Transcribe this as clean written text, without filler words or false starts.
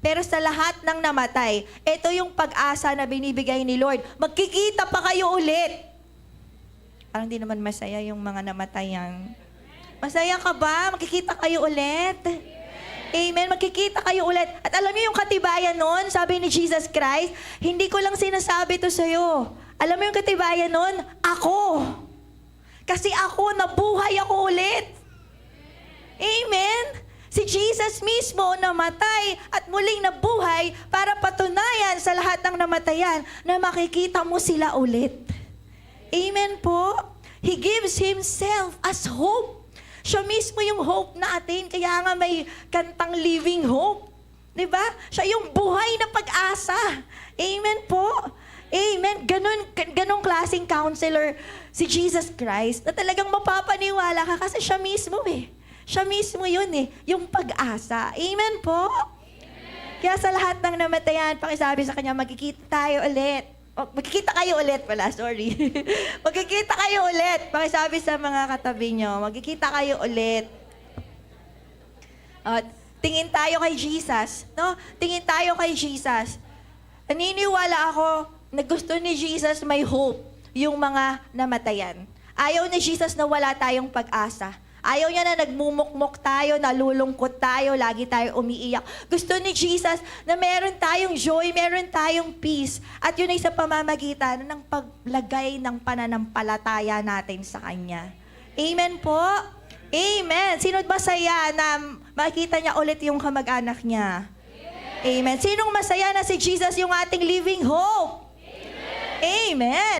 Pero sa lahat ng namatay, ito yung pag-asa na binibigay ni Lord. Magkikita pa kayo ulit. Parang di naman masaya yung mga namatayan. Masaya ka ba? Magkikita kayo ulit? Amen. Magkikita kayo ulit. At alam niyo yung katibayan nun, sabi ni Jesus Christ, hindi ko lang sinasabi to sa'yo. Alam mo yung katibayan nun? Ako. Kasi ako, nabuhay ako ulit. Amen. Si Jesus mismo namatay at muling nabuhay para patunayan sa lahat ng namatayan na makikita mo sila ulit. Amen po. He gives Himself as hope. Siya mismo yung hope natin. Kaya nga may kantang living hope. Diba? Siya yung buhay na pag-asa. Amen po. Amen. Ganong klaseng counselor si Jesus Christ na talagang mapapaniwala ka kasi siya mismo eh. Siya mismo yun eh. Yung pag-asa. Amen po. Amen. Kaya sa lahat ng namatayan, pakisabi sa kanya, magkikita tayo ulit. Magkikita kayo ulit pala, sorry. Magkikita kayo ulit. Pakisabi sa mga katabi nyo, magkikita kayo ulit. At tingin tayo kay Jesus, no? Tingin tayo kay Jesus. Naniniwala ako na gusto ni Jesus may hope yung mga namatayan. Ayaw ni Jesus na wala tayong pag-asa. Ayaw niya na nagmumukmok tayo, nalulungkot tayo, lagi tayo umiiyak. Gusto ni Jesus na meron tayong joy, meron tayong peace. At yun ay sa pamamagitan ng paglagay ng pananampalataya natin sa Kanya. Amen po? Amen. Sino masaya na makita niya ulit yung kamag-anak niya? Amen. Sinong masaya na si Jesus yung ating living hope? Amen. Amen.